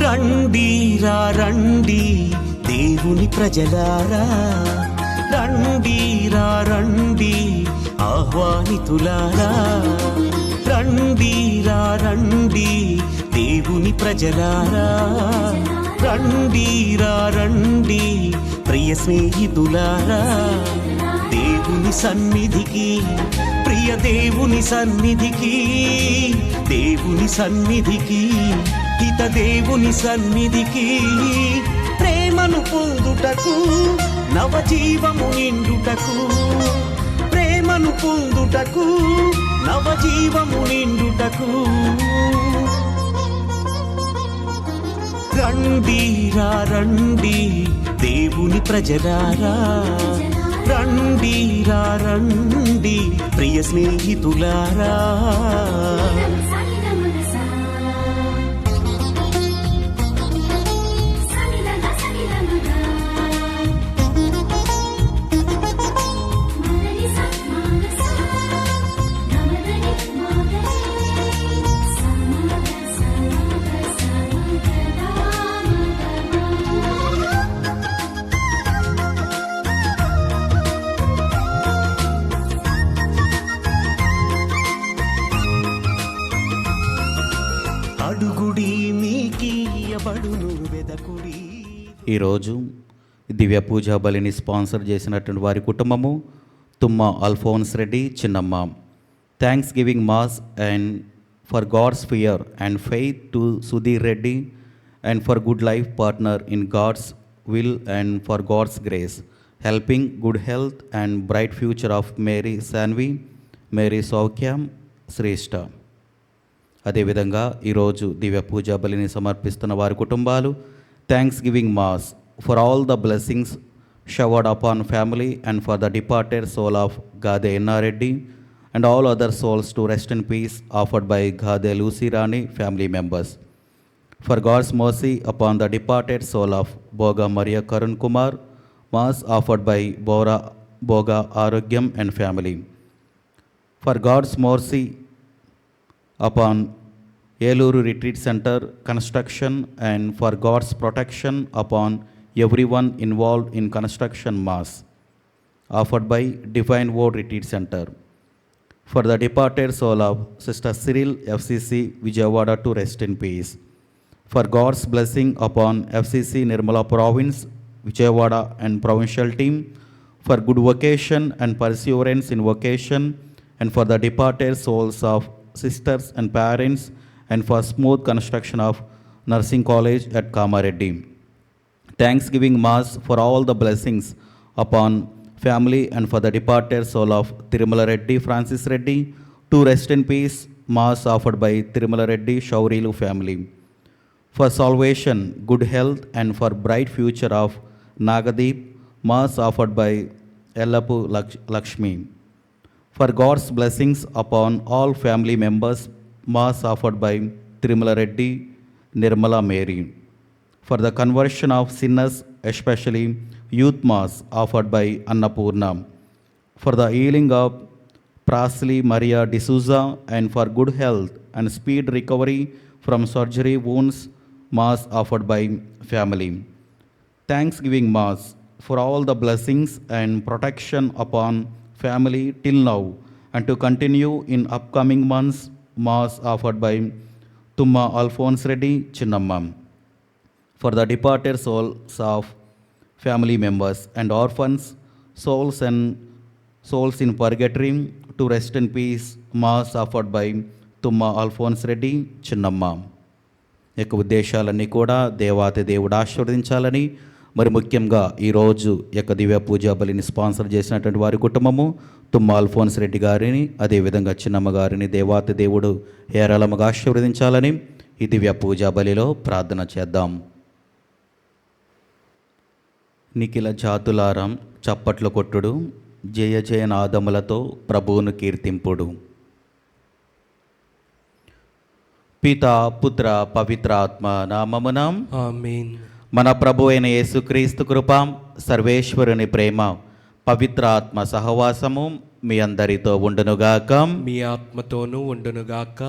రండిరా రండి దేవుని ప్రజలారా, రండిరా రండి ఆహ్వానితులారా, రండిరా రండి దేవుని ప్రజలారా, రండిరా రండి ప్రియ స్నేహితులారా, దేవుని సన్నిధికి, ప్రియ దేవుని సన్నిధికి, దేవుని సన్నిధికి, హిత దేవుని సన్నిధికి, ప్రేమను పొందుటకు, నవజీవము నిండుటకు, ప్రేమను పొందుటకు, నవజీవము నిండుటకు, రండిరా రండి దేవుని ప్రజలారా, రండిరా రండి ప్రియ స్నేహితులారా. అడుగుడి మీకియబడును వెదకుడి. ఈరోజు దివ్య పూజా బలిని స్పాన్సర్ చేసినటువంటి వారి కుటుంబము తుమ్మ Alphonse Reddy Chinnamma. Thanksgiving mass and for God's fear and faith to Sudheer Reddy and for good life partner in God's will and for God's grace helping good health and bright future of Mary Sanvi, Mary Saukhyam Shreshta. అదేవిధంగా ఈరోజు దివ్య పూజా బలిని సమర్పిస్తున్న వారి కుటుంబాలు thanksgiving mass for all the blessings showered upon family and for the departed soul of Gade Ennareddy and all other souls to rest in peace offered by Gade Lucy Rani family members. For God's mercy upon the departed soul of Boga Maria Karun Kumar, mass offered by Boga Arogyam and family. For God's mercy upon Eluru Retreat Center construction and for God's protection upon everyone involved in construction mass offered by Divine Word Retreat Center. For the departed soul of Sister Cyril FCC Vijayawada to rest in peace. For God's blessing upon FCC Nirmala Province Vijayawada and provincial team, for good vocation and perseverance in vocation, and for the departed souls of sisters and parents, and for smooth construction of nursing college at Kamareddy. Thanksgiving mass for all the blessings upon family and for the departed soul of Tirumala Reddy Francis Reddy to rest in peace, mass offered by Tirumala Reddy Shaurilu family. For salvation, good health and for bright future of Nagadeep, mass offered by Ellapu Lakshmi. For God's blessings upon all family members, mass offered by Tirumala Reddy, Nirmala Mary. For the conversion of sinners, especially youth mass offered by Annapurna. For the healing of Prasley Maria D'Souza and for good health and speed recovery from surgery wounds, mass offered by family. Thanksgiving mass for all the blessings and protection upon family till now and to continue in upcoming months, Mass offered by Tumma Alphonse Reddy Chinnamma for the departed souls of family members and orphans, souls in purgatory, to rest in peace. Mass offered by Tumma Alphonse Reddy Chinnamma. ఈ యొక్క ఉద్దేశాలన్నీ కూడా దేవాతి దేవుడు ఆశీర్వదించాలని, మరి ముఖ్యంగా ఈరోజు యొక్క దివ్య పూజా బలిని స్పాన్సర్ చేసినటువంటి వారి కుటుంబము తుమ్మ అల్ఫోన్స్ రెడ్డి గారిని, అదేవిధంగా చిన్నమ్మ గారిని దేవాతి దేవుడు హేరాళముగా ఆశీర్వదించాలని ఈ దివ్య పూజా బలిలో ప్రార్థన చేద్దాం. నిఖిల జాతులారం చప్పట్లు కొట్టుడు, జయ జయ నాదములతో ప్రభువును కీర్తింపుడు. పితా పుత్ర పవిత్ర ఆత్మ నామమున ఆమేన్. మన ప్రభు అయిన యేసుక్రీస్తు కృప, సర్వేశ్వరుని ప్రేమ, పవిత్ర ఆత్మ సహవాసము మీ అందరితో ఉండునుగాక. మీ ఆత్మతోనూ ఉండునుగాక.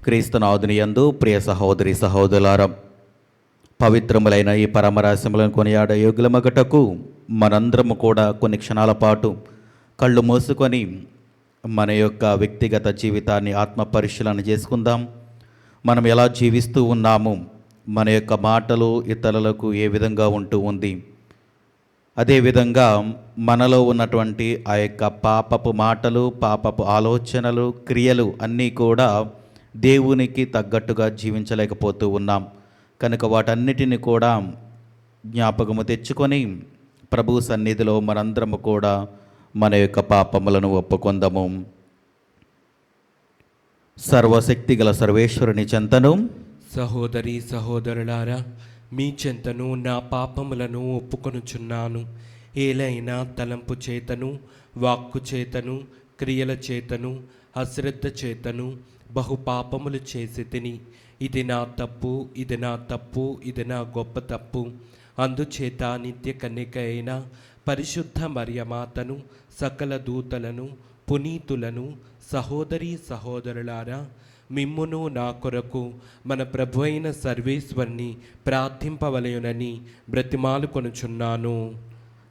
క్రీస్తునాథుని యందు ప్రియ సహోదరి సహోదరులారా, పవిత్రములైన ఈ పరమరహస్యములను కొనియాడే యోగ్యులమగటకు మనందరము కూడా కొన్ని క్షణాల పాటు కళ్ళు మూసుకొని మన యొక్క వ్యక్తిగత జీవితాన్ని ఆత్మ పరిశీలన చేసుకుందాం. మనం ఎలా జీవిస్తూ ఉన్నాము, మన యొక్క మాటలు ఇతరులకు ఏ విధంగా ఉంటూ ఉంది, అదేవిధంగా మనలో ఉన్నటువంటి ఆ యొక్క పాపపు మాటలు, పాపపు ఆలోచనలు, క్రియలు అన్నీ కూడా దేవునికి తగ్గట్టుగా జీవించలేకపోతూ ఉన్నాం. కనుక వాటన్నిటిని కూడా జ్ఞాపకము తెచ్చుకొని ప్రభు సన్నిధిలో మనందరము కూడా మన యొక్క పాపములను ఒప్పుకొందము. సర్వశక్తి గల సర్వేశ్వరుని చెంతను సహోదరి సహోదరులారా, మీ చెంతను నా పాపములను ఒప్పుకొనుచున్నాను. ఏలైనా తలంపు చేతను, వాక్కు చేతను, క్రియల చేతను, అశ్రద్ధ చేతను బహు పాపములు చేసి తిని. ఇది నా తప్పు, ఇది నా తప్పు, ఇది నా గొప్ప తప్పు. అందుచేత నిత్య కన్యక అయిన పరిశుద్ధ మరియమాతను, సకల దూతలను, పునీతులను, సహోదరి సహోదరులారా, మిమ్మును నా కొరకు మన ప్రభు అయిన సర్వేశ్వరుని ప్రార్థింపవలయునని బ్రతిమాలు కొనుచున్నాను.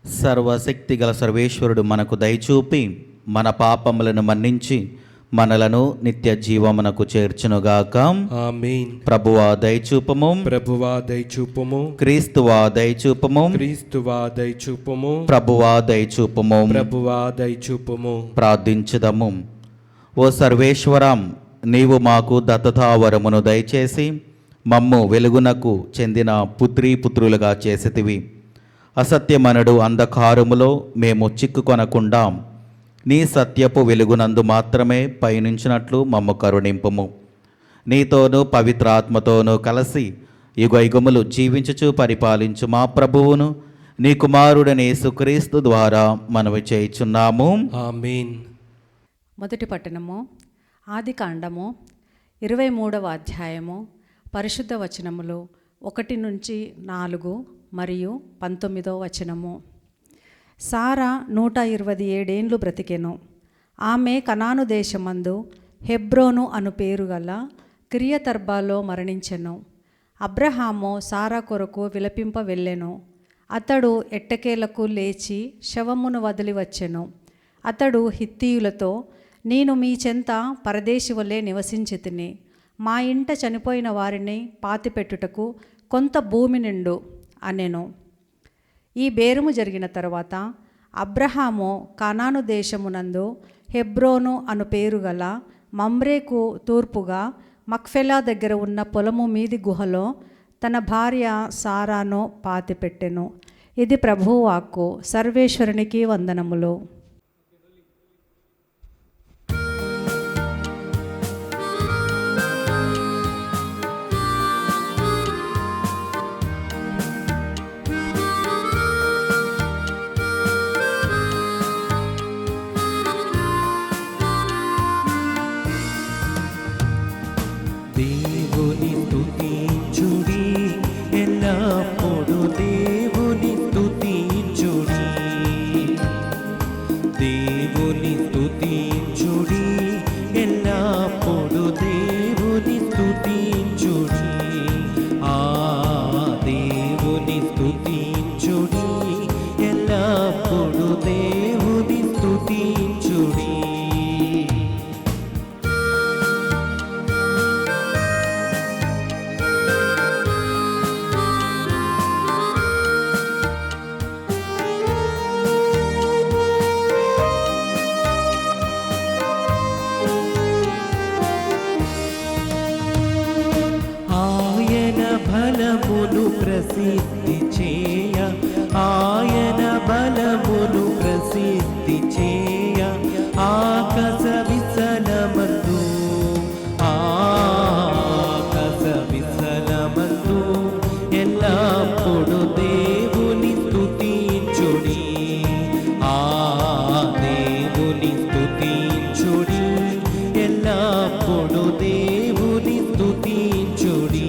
సర్వశక్తి గల సర్వేశ్వరుడు మనకు దయచూపి మన పాపములను మన్నించి మనలను నిత్య జీవమునకు చేర్చునుగాక. ఆమేన్. ప్రభువా దయచూపము, ప్రభువా దయచూపుము, క్రీస్తువా దయచూపము, క్రీస్తువా దయచూపుము, ప్రభువా దయచూపము. ప్రభువా దయచూపుము. ప్రార్థించుదము. ఓ సర్వేశ్వరం, నీవు మాకు దత్తతావరమును దయచేసి మమ్ము వెలుగునకు చెందిన పుత్రులుగా చేసితివి. అసత్యమనడు అంధకారములో మేము చిక్కుకొనకుండా నీ సత్యపు వెలుగునందు మాత్రమే పయనించినట్లు మమ్ము కరుణింపుము. నీతోనూ పవిత్రాత్మతోనూ కలిసి యుగయుగములు జీవించుచు పరిపాలించు మా ప్రభువును, నీ కుమారుడైన యేసుక్రీస్తు ద్వారా మనవి చేయుచున్నాము. ఆమేన్. మొదటి పట్టణము ఆదికాండము 23వ అధ్యాయము పరిశుద్ధ వచనములు 1 నుంచి 4 మరియు 19వ వచనము. సారా 127 ఏండ్లు బ్రతికెను. ఆమె కనాను దేశమందు హెబ్రోను అను పేరు గల కిరియతర్బాలో మరణించెను. అబ్రహాము సారా కొరకు విలపింప వెళ్ళెను. అతడు ఎట్టకేలకు లేచి శవమును వదిలి వచ్చెను. అతడు హిత్తీయులతో, నేను మీ చెంత పరదేశి వలె నివసించితిని. మా ఇంట చనిపోయిన వారిని పాతిపెట్టుటకు కొంత భూమి నిండు అనెను. ఈ బేరము జరిగిన తరువాత అబ్రహాము కానాను దేశమునందు హెబ్రోను అను పేరు గల మమ్రేకు తూర్పుగా మక్ఫెలా దగ్గర ఉన్న పొలము మీది గుహలో తన భార్య సారాను పాతిపెట్టెను. ఇది ప్రభువు వాక్కు. సర్వేశ్వరునికి వందనములు. దేవుని స్తుతించుడి, ఎల్లప్పుడూ దేవుని స్తుతించుడి. దేవుని స్తుతించుడి, ఎల్లప్పుడూ దేవుని స్తుతించుడి. ఆ దేవుని స్తుతించుడి, ఎల్లప్పుడూ దేవుని స్తుతించుడి. బలమును ప్రసిద్ధి చేయ, ఆయన బలమును ప్రసిద్ధి చేయ, ఆకాశ విసలమందు, ఆకాశ విసలమందు ఎల్లప్పుడు దేవుని స్తుతించుడి, ఆ దేవుని స్తుతించుడి, ఎల్లప్పుడు దేవుని స్తుతించుడి.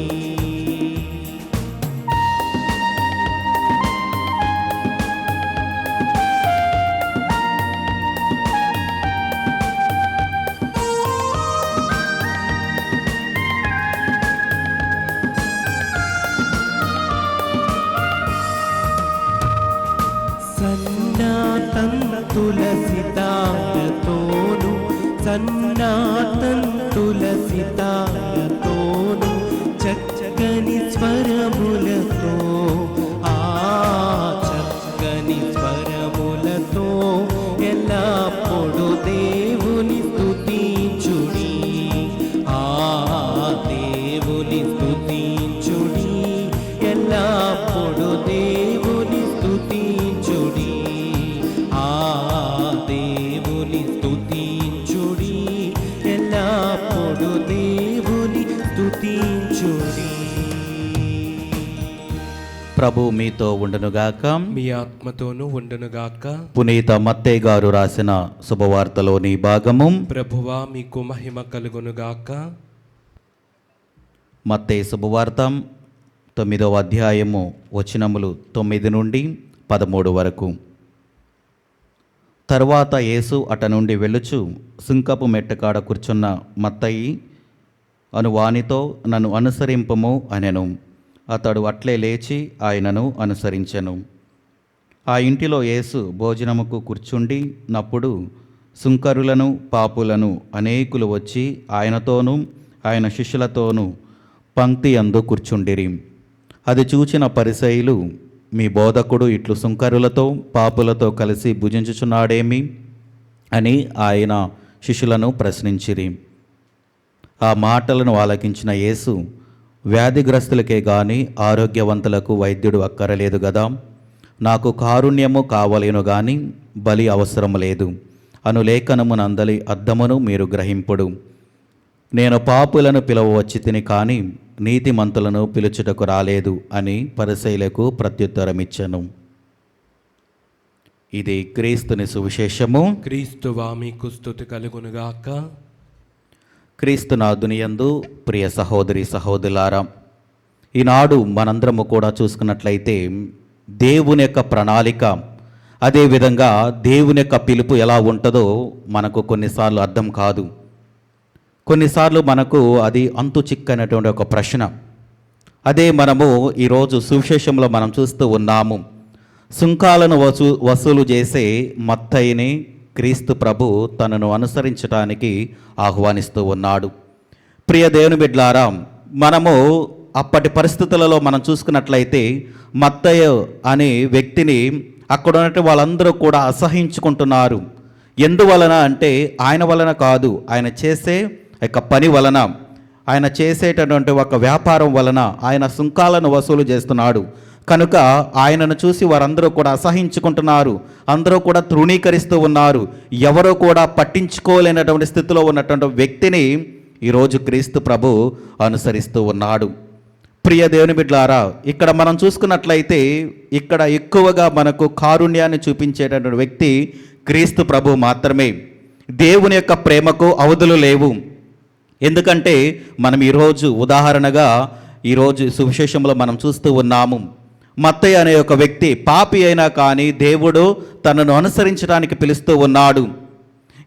సన్నాతంతుల సితారతోను, సన్నాతంతుల సితారతోను, చక్కని స్వరములతో, ఆ చక్కని స్వరములతో ఎల్లప్పుడు దేవుని స్తుతించుడి, ఆ దేవుని స్తుతించుడి, ఎల్లప్పుడు దేవుని స్తుతించుడి, ఆ దేవుని స్తుతించుడి, ఎల్లప్పుడు దేవుని స్తుతించుడి. ప్రభు మీతో ఉండునుగాక. మీ ఆత్మతోనూ ఉండునుగాక. పునీత మత్తయి గారు రాసిన శుభవార్తలోని భాగము. ప్రభువా మీకు మహిమ కలుగునుగాక. మత్తయి శుభవార్త 9వ అధ్యాయము వచనములు 9 నుండి 13 వరకు. తరువాత యేసు అట నుండి వెళ్ళుచు సుంకపు మెట్టకాడ కూర్చున్న మత్తయి అను వానితో, నన్ను అనుసరింపము అనెను. అతడు అట్లే లేచి ఆయనను అనుసరించెను. ఆ ఇంటిలో యేసు భోజనముకు కూర్చుండి నప్పుడు సుంకరులను పాపులను అనేకులు వచ్చి ఆయనతోనూ ఆయన శిష్యులతోనూ పంక్తి అందు కూర్చుండిరి. అది చూచిన పరిసయ్యులు, మీ బోధకుడు ఇట్లు సుంకరులతో పాపులతో కలిసి భుజించుచున్నాడేమి అని ఆయన శిష్యులను ప్రశ్నించిరి. ఆ మాటలను ఆలకించిన యేసు, వ్యాధిగ్రస్తులకే గాని ఆరోగ్యవంతులకు వైద్యుడు అక్కరలేదు గదా, నాకు కారుణ్యము కావలేను గాని బలి అవసరం లేదు అను లేఖనమునందలి అర్థమును మీరు గ్రహింపుడు. నేను పాపులను పిలవవచ్చి తిని కానీ నీతిమంతులను పిలుచుటకు రాలేదు అని పరిసయ్యులకు ప్రత్యుత్తరమిచ్చెను. ఇది క్రీస్తుని సువిశేషము. క్రీస్తువా మీకు స్తుతి కలుగునుగాక. క్రీస్తునాథుని యందు ప్రియ సహోదరి సహోదరులారా, ఈనాడు మనందరము కూడా చూసుకున్నట్లయితే దేవుని యొక్క ప్రణాళిక, అదేవిధంగా దేవుని యొక్క పిలుపు ఎలా ఉంటుందో మనకు కొన్నిసార్లు అర్థం కాదు. కొన్నిసార్లు మనకు అది అంతు చిక్కనటువంటి ఒక ప్రశ్న. అదే మనము ఈరోజు సువిశేషంలో మనం చూస్తూ ఉన్నాము. సుంకాలను వసూలు చేసే మత్తయిని క్రీస్తు ప్రభు తనను అనుసరించడానికి ఆహ్వానిస్తూ ఉన్నాడు. ప్రియ దేవుని బిడ్డలారా, మనము అప్పటి పరిస్థితులలో మనం చూసుకున్నట్లయితే మత్తయి అనే వ్యక్తిని అక్కడ ఉన్నట్టు వాళ్ళందరూ కూడా అసహించుకుంటున్నారు. ఎందువలన అంటే ఆయన వలన కాదు, ఆయన చేసే యొక్క పని వలన, ఆయన చేసేటటువంటి ఒక వ్యాపారం వలన ఆయన సుంకాలను వసూలు చేస్తున్నాడు. కనుక ఆయనను చూసి వారందరూ కూడా అసహించుకుంటున్నారు, అందరూ కూడా తృణీకరిస్తూ ఉన్నారు. ఎవరో కూడా పట్టించుకోలేనటువంటి స్థితిలో ఉన్నటువంటి వ్యక్తిని ఈరోజు క్రీస్తు ప్రభు అనుసరిస్తూ ఉన్నాడు. ప్రియ దేవుని బిడ్డలారా, ఇక్కడ మనం చూసుకున్నట్లయితే ఇక్కడ ఎక్కువగా మనకు కారుణ్యాన్ని చూపించేటటువంటి వ్యక్తి క్రీస్తు ప్రభు మాత్రమే. దేవుని యొక్క ప్రేమకు అవధులు లేవు. ఎందుకంటే మనం ఈరోజు ఉదాహరణగా ఈరోజు సువిశేషంలో మనం చూస్తూ ఉన్నాము. మత్తయి అనే ఒక వ్యక్తి పాపి అయినా కానీ దేవుడు తనను అనుసరించడానికి పిలుస్తూ ఉన్నాడు.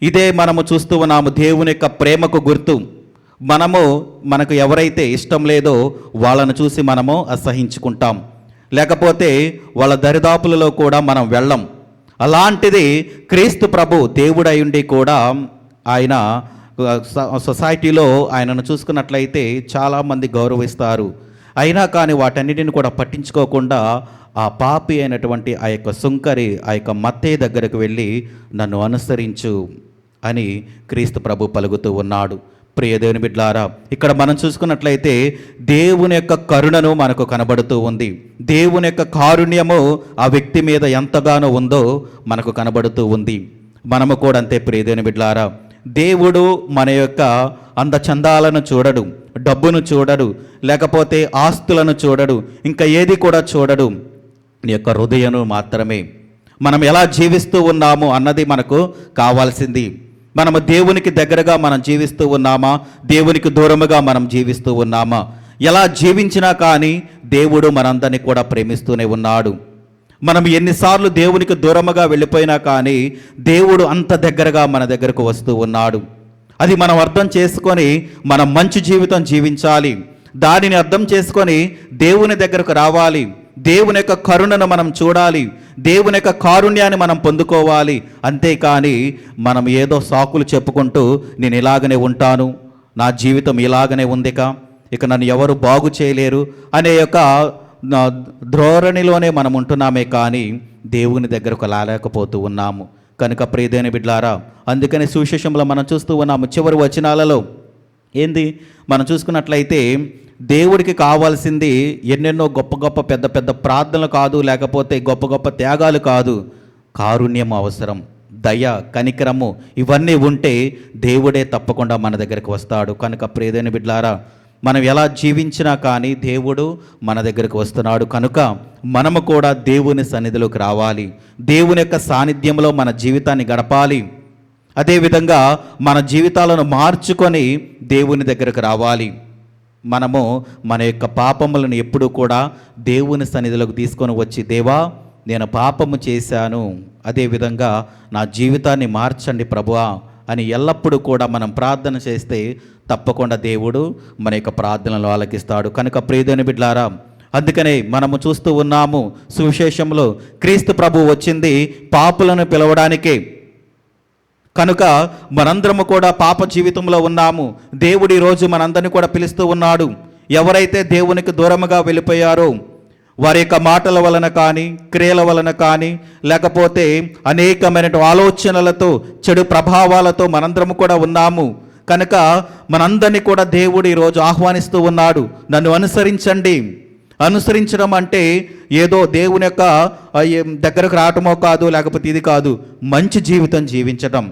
ఇదే మనము చూస్తూ ఉన్నాము దేవుని యొక్క ప్రేమకు గుర్తు. మనకు ఎవరైతే ఇష్టం లేదో వాళ్ళను చూసి మనము అసహించుకుంటాం, లేకపోతే వాళ్ళ దరిదాపులలో కూడా మనం వెళ్ళం. అలాంటిది క్రీస్తు ప్రభు దేవుడై ఉండి కూడా ఆయన సొసైటీలో ఆయనను చూసుకున్నట్లయితే చాలామంది గౌరవిస్తారు. అయినా కానీ వాటన్నిటిని కూడా పట్టించుకోకుండా ఆ పాపి అయినటువంటి ఆ యొక్క సుంకరి ఆ యొక్క మత్తయి దగ్గరకు వెళ్ళి నన్ను అనుసరించు అని క్రీస్తు ప్రభు పలుకుతూ ఉన్నాడు. ప్రియ దేవుని బిడ్డలారా, ఇక్కడ మనం చూసుకున్నట్లయితే దేవుని యొక్క కరుణను మనకు కనబడుతూ ఉంది. దేవుని యొక్క కారుణ్యము ఆ వ్యక్తి మీద ఎంతగానో ఉందో మనకు కనబడుతూ ఉంది. మనము కూడా అంతే ప్రియ దేవుని బిడ్డలారా. దేవుడు మన యొక్క అందచందాలను చూడడు, డబ్బును చూడడు, లేకపోతే ఆస్తులను చూడడు, ఇంకా ఏది కూడా చూడడు. నీ యొక్క హృదయను మాత్రమే. మనం ఎలా జీవిస్తూ ఉన్నాము అన్నది మనకు కావాల్సింది. మనము దేవునికి దగ్గరగా మనం జీవిస్తూ ఉన్నామా, దేవునికి దూరముగా మనం జీవిస్తూ ఉన్నామా? ఎలా జీవించినా కానీ దేవుడు మనందరినీ కూడా ప్రేమిస్తూనే ఉన్నాడు. మనం ఎన్నిసార్లు దేవునికి దూరముగా వెళ్ళిపోయినా కానీ దేవుడు అంత దగ్గరగా మన దగ్గరకు వస్తూ ఉన్నాడు. అది మనం అర్థం చేసుకొని మనం మంచి జీవితం జీవించాలి. దానిని అర్థం చేసుకొని దేవుని దగ్గరకు రావాలి. దేవుని యొక్క కరుణను మనం చూడాలి, దేవుని యొక్క కారుణ్యాన్ని మనం పొందుకోవాలి. అంతేకాని మనం ఏదో సాకులు చెప్పుకుంటూ నేను ఇలాగనే ఉంటాను, నా జీవితం ఇలాగనే ఉందిక, ఇక నన్ను ఎవరు బాగు చేయలేరు అనే యొక్క ధోరణిలోనే మనం ఉంటున్నామే కానీ దేవుని దగ్గరకు రాలేకపోతూ ఉన్నాము. కనుక ప్రియదేని బిడ్డలారా, అందుకని సువిశేషంలో మనం చూస్తూ ఉన్నాము. చివరి వచనాలలో ఏంది మనం చూసుకున్నట్లయితే దేవుడికి కావాల్సింది ఎన్నెన్నో గొప్ప గొప్ప పెద్ద పెద్ద ప్రార్థనలు కాదు, లేకపోతే గొప్ప గొప్ప త్యాగాలు కాదు. కారుణ్యం అవసరం, దయ, కనికరము ఇవన్నీ ఉంటే దేవుడే తప్పకుండా మన దగ్గరికి వస్తాడు. కనుక ప్రియదేని బిడ్డలారా, మనం ఎలా జీవించినా కానీ దేవుడు మన దగ్గరికి వస్తున్నాడు. కనుక మనము కూడా దేవుని సన్నిధిలోకి రావాలి, దేవుని యొక్క సాన్నిధ్యంలో మన జీవితాన్ని గడపాలి. అదేవిధంగా మన జీవితాలను మార్చుకొని దేవుని దగ్గరకు రావాలి. మనము మన యొక్క పాపములను ఎప్పుడూ కూడా దేవుని సన్నిధిలోకి తీసుకొని వచ్చి, దేవా నేను పాపము చేశాను, అదేవిధంగా నా జీవితాన్ని మార్చండి ప్రభువా అని ఎల్లప్పుడూ కూడా మనం ప్రార్థన చేస్తే తప్పకుండా దేవుడు మన యొక్క ప్రార్థనలు ఆలకిస్తాడు. కనుక ప్రియదేని బిడ్డలారా, అందుకనే మనము చూస్తూ ఉన్నాము సువిశేషంలో క్రీస్తు ప్రభు వచ్చింది పాపులను పిలవడానికే. కనుక మనందరము కూడా పాప జీవితంలో ఉన్నాము. దేవుడు ఈరోజు మనందరినీ కూడా పిలుస్తూ ఉన్నాడు. ఎవరైతే దేవునికి దూరముగా వెళ్ళిపోయారో వారి యొక్క మాటల వలన కానీ, క్రియల వలన కానీ, లేకపోతే అనేకమైన ఆలోచనలతో, చెడు ప్రభావాలతో మనందరము కూడా ఉన్నాము. కనుక మనందరినీ కూడా దేవుడు ఈరోజు ఆహ్వానిస్తూ ఉన్నాడు, నన్ను అనుసరించండి. అనుసరించడం అంటే ఏదో దేవుని యొక్క దగ్గరకు రావటమో కాదు, లేకపోతే ఇది కాదు, మంచి జీవితం జీవించటం,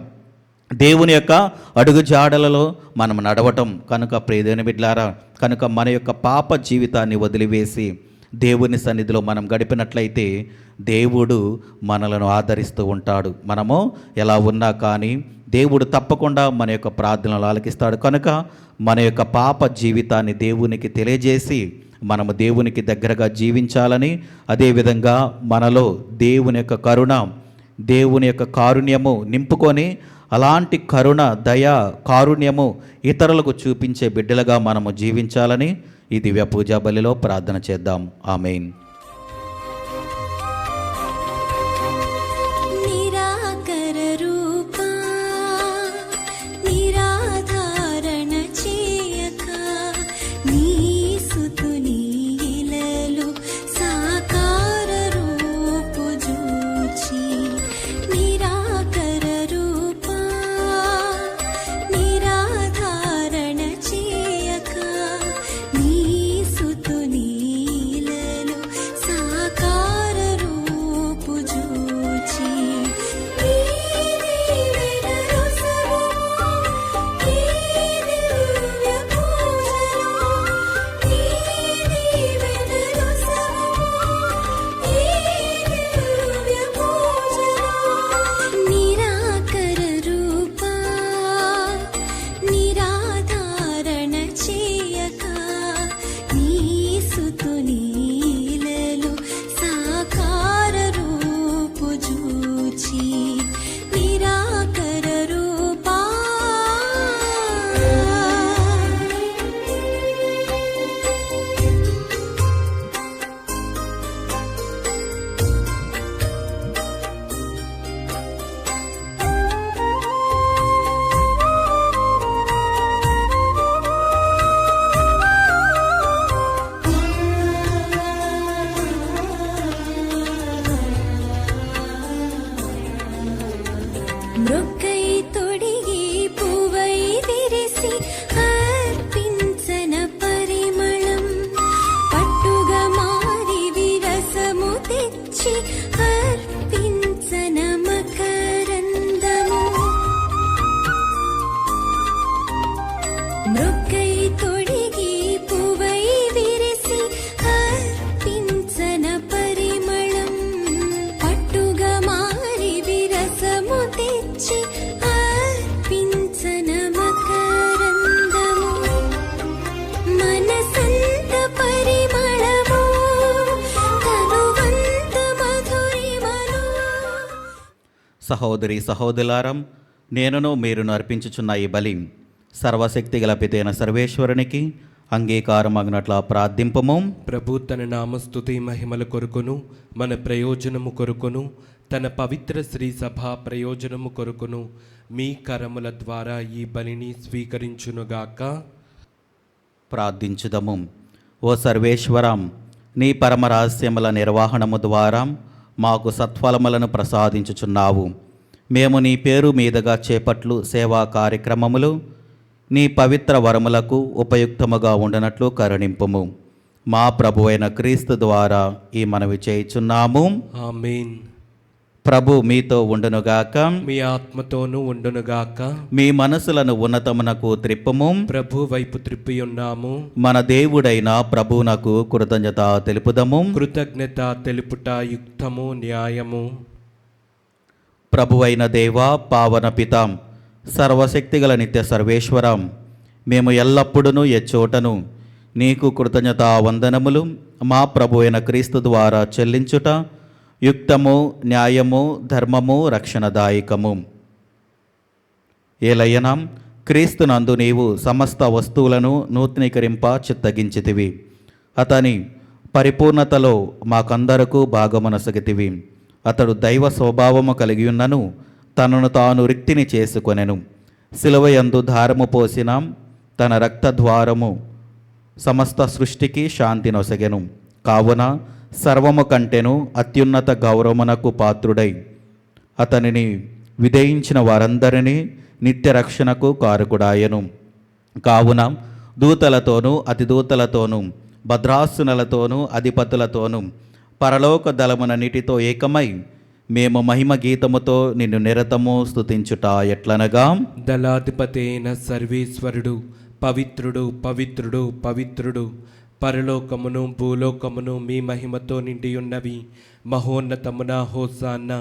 దేవుని యొక్క అడుగు జాడలలో మనం నడవటం. కనుక ప్రియదేని బిడ్డలారా, కనుక మన యొక్క పాప జీవితాన్ని వదిలివేసి దేవుని సన్నిధిలో మనం గడిపినట్లయితే దేవుడు మనలను ఆదరిస్తూ ఉంటాడు. మనము ఎలా ఉన్నా కానీ దేవుడు తప్పకుండా మన యొక్క ప్రార్థనలు ఆలకిస్తాడు. కనుక మన యొక్క పాప జీవితాన్ని దేవునికి తెలియజేసి మనము దేవునికి దగ్గరగా జీవించాలని, అదేవిధంగా మనలో దేవుని యొక్క కరుణ, దేవుని యొక్క కారుణ్యము నింపుకొని అలాంటి కరుణ, దయ, కారుణ్యము ఇతరులకు చూపించే బిడ్డలుగా మనము జీవించాలని ఈ దివ్య పూజా బలిలో ప్రార్థన చేద్దాం. ఆమేన్. సహోదరి సహోదరులారం, నేనును మీరును అర్పించుచున్న ఈ బలి సర్వశక్తి గల పితైన సర్వేశ్వరునికి అంగీకారమగినట్లా ప్రార్థింపము. ప్రభు తన నామస్తుతి మహిమల కొరకును మన ప్రయోజనము కొరకును తన పవిత్ర శ్రీ సభ ప్రయోజనము కొరకును మీ కరముల ద్వారా ఈ బలిని స్వీకరించునుగాక. ప్రార్థించుదము. ఓ సర్వేశ్వరం, నీ పరమ రహస్యముల నిర్వహణము ద్వారా మాకు సత్ఫలములను ప్రసాదించుచున్నావు. మేము నీ పేరు మీదుగా చేపట్లు సేవా కార్యక్రమములు నీ పవిత్ర వరములకు ఉపయుక్తముగా ఉండనట్లు కరుణింపుము. మా ప్రభువైన క్రీస్తు ద్వారా ఈ మనవి చేయుచున్నాము. ఆమేన్. ప్రభు మీతో ఉండునుగాక. మీ ఆత్మతోనూ ఉండునుగాక. మీ మనసులను ఉన్నతమునకు త్రిప్పుము. ప్రభు వైపు త్రిప్పి ఉన్నాము. మన దేవుడైన ప్రభువునకు కృతజ్ఞత తెలుపుదము. కృతజ్ఞత తెలుపుట యుక్తము, న్యాయము. ప్రభువైన దేవా, పావన పితాం, సర్వశక్తిగల నిత్య సర్వేశ్వరం, మేము ఎల్లప్పుడూ ఎచ్చోటను నీకు కృతజ్ఞతా వందనములు మా ప్రభువైన క్రీస్తు ద్వారా చెల్లించుట యుక్తము, న్యాయము, ధర్మము, రక్షణదాయకము. ఏలయ్యనాం, క్రీస్తునందు నీవు సమస్త వస్తువులను నూతనీకరింప చిత్తగించితివి. అతని పరిపూర్ణతలో మాకందరకు భాగమునసగితివి. అతడు దైవ స్వభావము కలిగి ఉన్నను తనను తాను రిక్తిని చేసుకొనెను. శిలువయందు ధారము పోసిన తన రక్తద్వారము సమస్త సృష్టికి శాంతి నొసగెను. కావున సర్వము కంటెను అత్యున్నత గౌరవమునకు పాత్రుడై అతనిని విధేయించిన వారందరినీ నిత్య రక్షణకు కారకుడాయను. కావున దూతలతోనూ అతిదూతలతోనూ భద్రాసునులతోనూ అధిపతులతోనూ పరలోక దళమునన్నిటితో ఏకమై మేము మహిమ గీతముతో నిన్ను నిరతము స్తుతించుట ఎట్లనగా, దళాధిపతి అయిన సర్వేశ్వరుడు పవిత్రుడు, పవిత్రుడు, పవిత్రుడు, పరలోకమును భూలోకమును మీ మహిమతో నిండి ఉన్నవి. మహోన్నతమున హోసాన్న.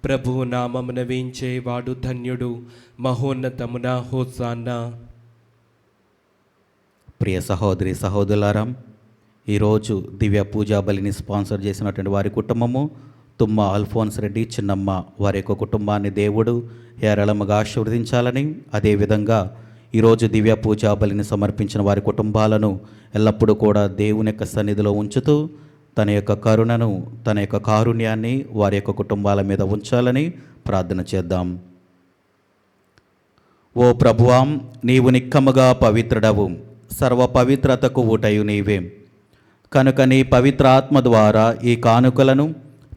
ప్రభువు నామమున వేంచేవాడు ధన్యుడు. మహోన్నతమున హోసాన్న. ప్రియ సహోదరి సహోదరులారా, ఈరోజు దివ్య పూజా బలిని స్పాన్సర్ చేసినటువంటి వారి కుటుంబము తుమ్మ అల్ఫోన్స్ రెడ్డి చిన్నమ్మ, వారి యొక్క కుటుంబాన్ని దేవుడు ఏరళముగా ఆశీర్వదించాలని, అదేవిధంగా ఈరోజు దివ్య పూజా బలిని సమర్పించిన వారి కుటుంబాలను ఎల్లప్పుడూ కూడా దేవుని యొక్క సన్నిధిలో ఉంచుతూ తన యొక్క కరుణను, తన యొక్క కారుణ్యాన్ని వారి యొక్క కుటుంబాల మీద ఉంచాలని ప్రార్థన చేద్దాం. ఓ ప్రభువాం, నీవు నిక్కముగా పవిత్రుడవు, సర్వ పవిత్రతకు ఊటయు నీవే. కనుక నీ పవిత్ర ఆత్మ ద్వారా ఈ కానుకలను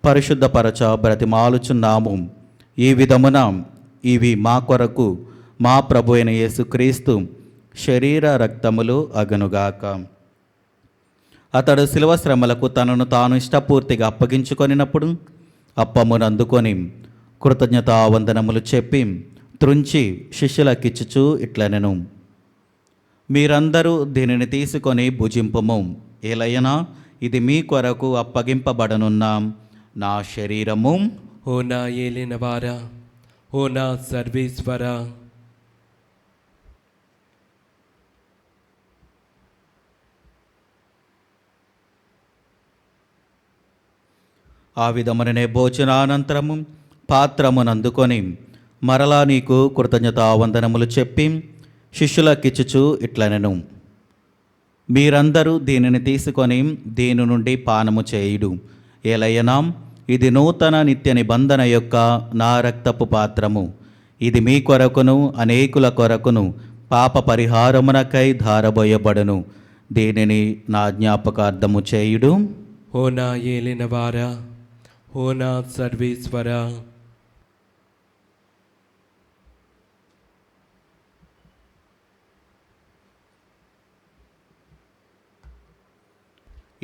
పరిశుద్ధపరచ బ్రతిమాలుచున్నాము. ఈ విధమున ఇవి మా కొరకు మా ప్రభు అయిన యేసుక్రీస్తు శరీర రక్తములు అగనుగాక. అతడు శిలువ శ్రమలకు తనను తాను ఇష్టపూర్తిగా అప్పగించుకొనినప్పుడు అప్పమునందుకొని కృతజ్ఞతావందనములు చెప్పి త్రుంచి శిష్యులకిచ్చుచు ఇట్లనెను, మీరందరూ దీనిని తీసుకొని భుజింపుము. ఏలయనా, ఇది మీ కొరకు అప్పగింపబడనున్న నా శరీరము. ఓ నా ఏలినవారా, ఓ నా సర్వేశ్వరా, ఆ విధముననే భోజనానంతరము పాత్రమునందుకొని మరలా నీకు కృతజ్ఞతావందనములు చెప్పి శిష్యులకిచ్చుచు ఇట్లనెను, మీరందరూ దీనిని తీసుకొని దీని నుండి పానము చేయుడు. ఏలయనాం, ఇది నూతన నిత్య నిబంధన యొక్క నా రక్తపు పాత్రము. ఇది మీ కొరకును అనేకుల కొరకును పాప పరిహారమునకై ధారబోయబడును. దీనిని నా జ్ఞాపకార్థము చేయుడు. ఓ నా ఏలినవారా, ఓ నా సర్వేశ్వరా.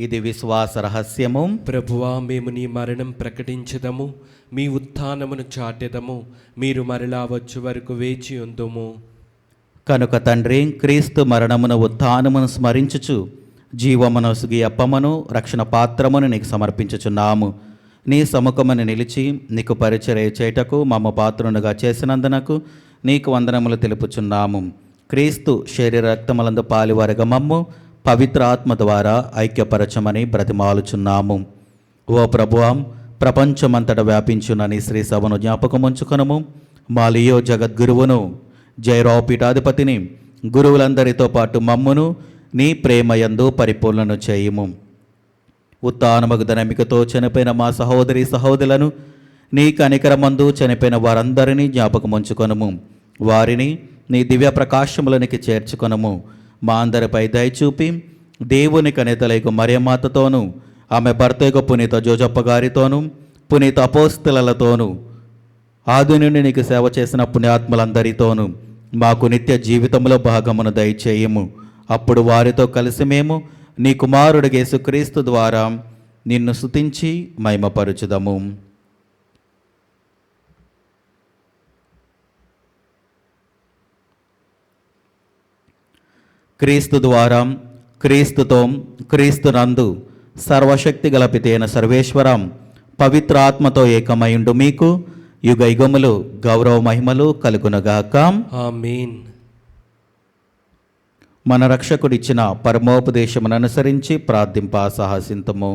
ఇది విశ్వాస రహస్యము. ప్రభువా, మేము నీ మరణం ప్రకటించదము, మీ ఉత్థానమును చాటెదము. మీరు మరలా వచ్చు వరకు వేచి ఉందుము. కనుక తండ్రి, క్రీస్తు మరణమును ఉత్థానమును స్మరించుచు జీవమునొసుగి అప్పమును రక్షణ పాత్రమును నీకు సమర్పించుచున్నాము. నీ సముఖమును నిలిచి నీకు పరిచర్య చేయుటకు మమ్మ పాత్రునుగా చేసినందునకు నీకు వందనములు తెలుపుచున్నాము. క్రీస్తు శరీర రక్తములందు పాలివారిగా మమ్ము పవిత్ర ఆత్మ ద్వారా ఐక్యపరచమని బ్రతిమాలుచున్నాము. ఓ ప్రభువాం, ప్రపంచమంతట వ్యాపించున్న నీ శ్రీ సభను జ్ఞాపకముంచుకొనుము. మా లియో జగద్గురువును, జైరావు పీఠాధిపతిని, గురువులందరితో పాటు మమ్మును నీ ప్రేమయందు పరిపూర్ణను చేయుము. ఉత్తానమగు ధనమికతో చనిపోయిన మా సహోదరి సహోదరులను నీ కనికరమందు చనిపోయిన వారందరినీ జ్ఞాపకముంచుకొనుము. వారిని నీ దివ్య ప్రకాశములనికి చేర్చుకొనుము. మా అందరిపై దయచూపి దేవుని కనితలైకు మరియమాతతోనూ, ఆమె భర్తకు పునీత జోజప్ప గారితోనూ, పునీత అపోస్తలతోనూ, ఆది నుండి నీకు సేవ చేసిన పుణ్యాత్ములందరితోనూ మాకు నిత్య జీవితంలో భాగమును దయచేయము. అప్పుడు వారితో కలిసి మేము నీ కుమారుడు యేసుక్రీస్తు ద్వారా నిన్ను స్తుతించి మహిమపరచుదము. క్రీస్తు ద్వారా, క్రీస్తుతో, క్రీస్తునందు సర్వశక్తి గల పితైన సర్వేశ్వరం పవిత్రాత్మతో ఏకమైండు మీకు యుగ యుగములు గౌరవ మహిమలు కలుగునగాక. ఆమేన్. మన రక్షకుడిచ్చిన పరమోపదేశమును అనుసరించి ప్రార్థింప సాహసింతము.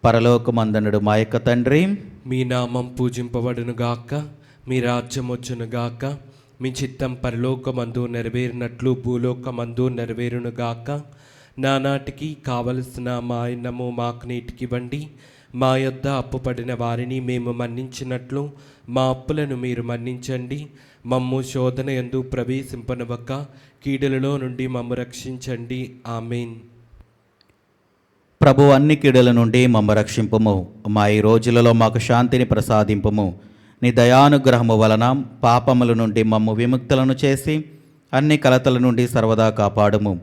పరలోకమందనుడు మా యొక్క తండ్రి, మీ నామం పూజింపబడునుగాక, మీ రాజ్యం వచ్చునుగాక, మీ చిత్తం పరలోకమందు నెరవేరినట్లు భూలోకమందు నెరవేరునుగాక. నానాటికి కావలసిన మా అన్నము మాకు నీటికివ్వండి. మా యొద్ద అప్పుపడిన వారిని మేము మన్నించినట్లు మా అప్పులను మీరు మన్నించండి. మమ్ము శోధన యందు ప్రవేశింపనివ్వక కీడులలో నుండి మమ్ము రక్షించండి. ఆమేన్. ప్రభు అన్ని కీడుల నుండి మమ్మ రక్షింపుము. మా ఈ రోజులలో మాకు శాంతిని ప్రసాదింపుము. నీ దయానుగ్రహము వలన పాపముల నుండి మమ్ము విముక్తులను చేసి అన్ని కలతల నుండి సర్వదా కాపాడుము.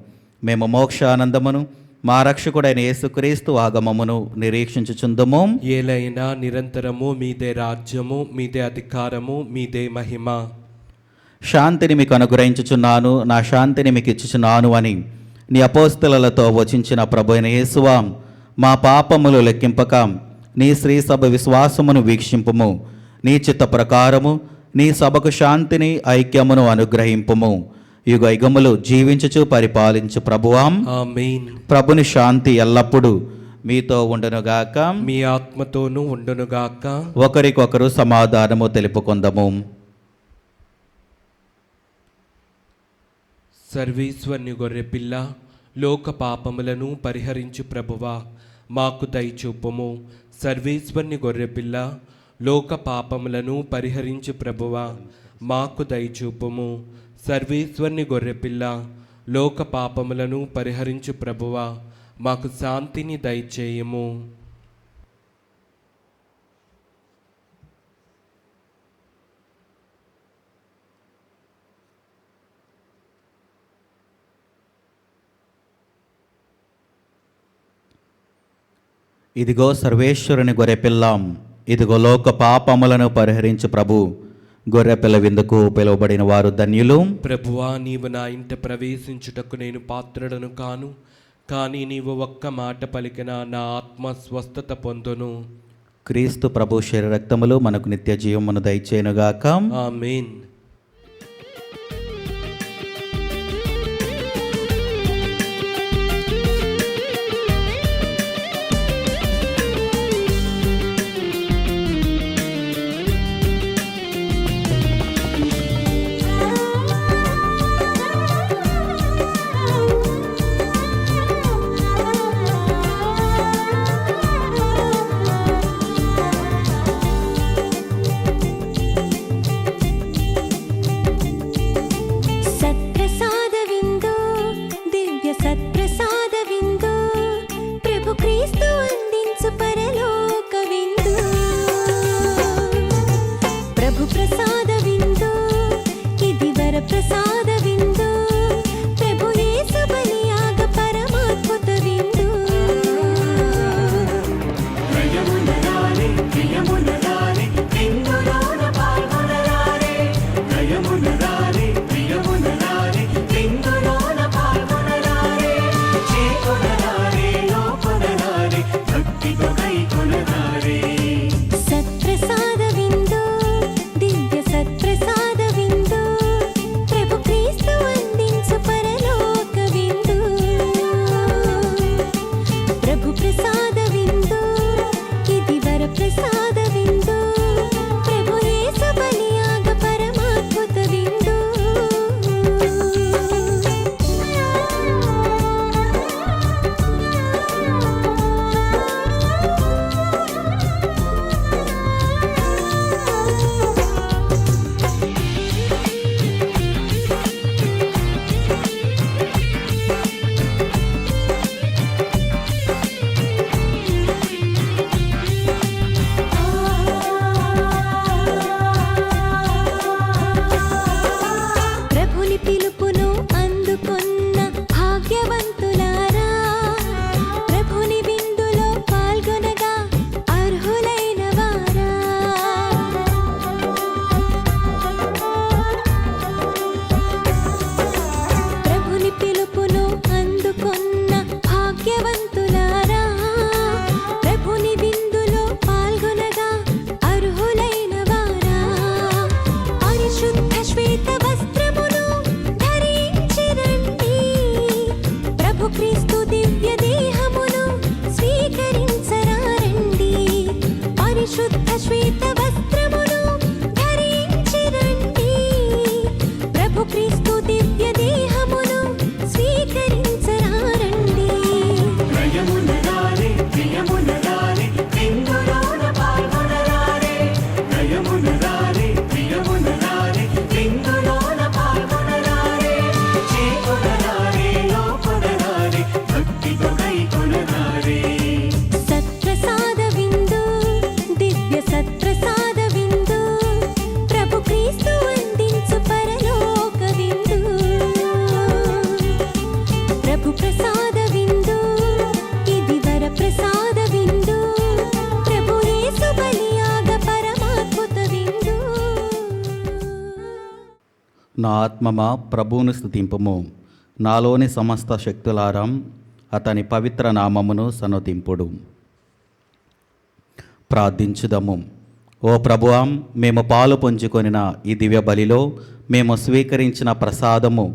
మేము మోక్షానందమును మా రక్షకుడైన యేసుక్రీస్తు ఆగమమును నిరీక్షించుచుందుము. ఏలైనా నిరంతరము మీదే రాజ్యము, మీదే అధికారము, మీదే మహిమ. శాంతిని మీకు అనుగ్రహించుచున్నాను, నా శాంతిని మీకు ఇచ్చుచున్నాను అని నీ అపోస్తలతో వచించిన ప్రభు అయిన యేసువా, మా పాపములు లెక్కింపక నీ శ్రీ సభ విశ్వాసమును వీక్షింపుము. నీ చిత్త ప్రకారము నీ సభకు శాంతిని ఐక్యమును అనుగ్రహింపుము. యుగ యుగములు జీవించుచు పరిపాలించు ప్రభువాం. ఆమేన్. ప్రభుని శాంతి ఎల్లప్పుడూ మీతో ఉండునుగాక, మీ ఆత్మతోనూ ఉండునుగాక. ఒకరికొకరు సమాధానము తెలుపుకుందము. సర్వేశ్వరుని గొర్రెపిల్ల, లోక పాపములను పరిహరించు ప్రభువా, మాకు దయచూపుము. సర్వేశ్వరుని గొర్రెపిల్ల, లోక పాపములను పరిహరించు ప్రభువా, మాకు దయచూపుము. సర్వేశ్వరుని గొర్రెపిల్ల, లోక పాపములను పరిహరించు ప్రభువా, మాకు శాంతిని దయచేయము. ఇదిగో సర్వేశ్వరుని గొర్రెపిల్లాం, ఇదిగో లోక పాపములను పరిహరించు ప్రభు. గొర్రెపిల్ల విందుకు పిలువబడిన వారు ధన్యులు. ప్రభువా, నీవు నా ఇంట ప్రవేశించుటకు నేను పాత్రుడను కాను, కానీ నీవు ఒక్క మాట పలికిన నా ఆత్మ స్వస్థత పొందును. క్రీస్తు ప్రభు శరీర రక్తములు మనకు నిత్య జీవమును దయచేయునుగాక. ఆమేన్. నా ఆత్మమా ప్రభువును స్తుతింపుము, నాలోని సమస్త శక్తులారం అతని పవిత్ర నామమును సన్నతింపుడు. ప్రార్థించుదము. ఓ ప్రభువా, మేము పాలు పంచుకొనిన ఈ దివ్య బలిలో మేము స్వీకరించిన ప్రసాదము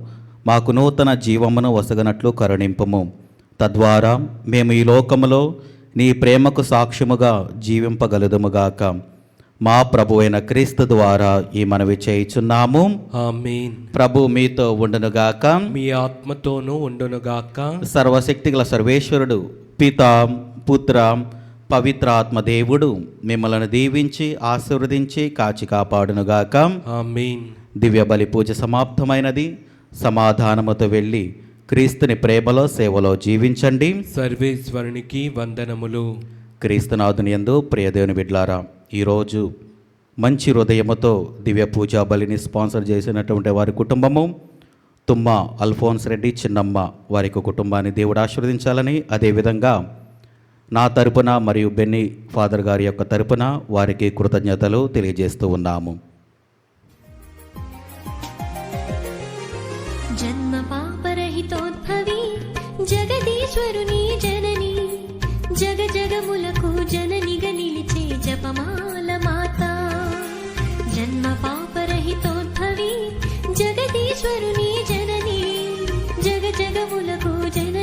మాకు నూతన జీవమును వసగనట్లు కరుణింపుము. తద్వారా మేము ఈ లోకములో నీ ప్రేమకు సాక్ష్యముగా జీవింపగలదుముగాక. మా ప్రభువైన క్రీస్తు ద్వారా ఈ మనవి చేయుచున్నాము. ఆమేన్. ప్రభు మీతో ఉండునుగాక. మీ ఆత్మతోనూ ఉండునుగాక. సర్వశక్తిగల సర్వేశ్వరుడు పిత పుత్ర పవిత్ర ఆత్మ దేవుడు మిమ్మల్ని దీవించి ఆశీర్వదించి కాచి కాపాడునుగాక. ఆమేన్. దివ్య బలి పూజ సమాప్తమైనది. సమాధానముతో వెళ్ళి క్రీస్తుని ప్రేమలో సేవలో జీవించండి. సర్వేశ్వరునికి వందనములు. క్రీస్తునాథుని యందు ప్రియదేవుని బిడ్లారా, ఈరోజు మంచి హృదయముతో దివ్య పూజా బలిని స్పాన్సర్ చేసినటువంటి వారి కుటుంబము తుమ్మ అల్ఫోన్స్ రెడ్డి చిన్నమ్మ వారి కుటుంబాన్ని దేవుడు ఆశీర్వదించాలని, అదేవిధంగా నా తరపున మరియు బెన్నీ ఫాదర్ గారి యొక్క తరపున వారికి కృతజ్ఞతలు తెలియజేస్తూ ఉన్నాము. జన్మ పాపరహితోద్భవి జగదీశ్వరుని జనని, జగ జగములకు జననిగా నిలిచే జపమాల మాత. జన్మ పాపరహితోద్భవి జగదీశ్వరుని జనని, జగ జగములకు జనని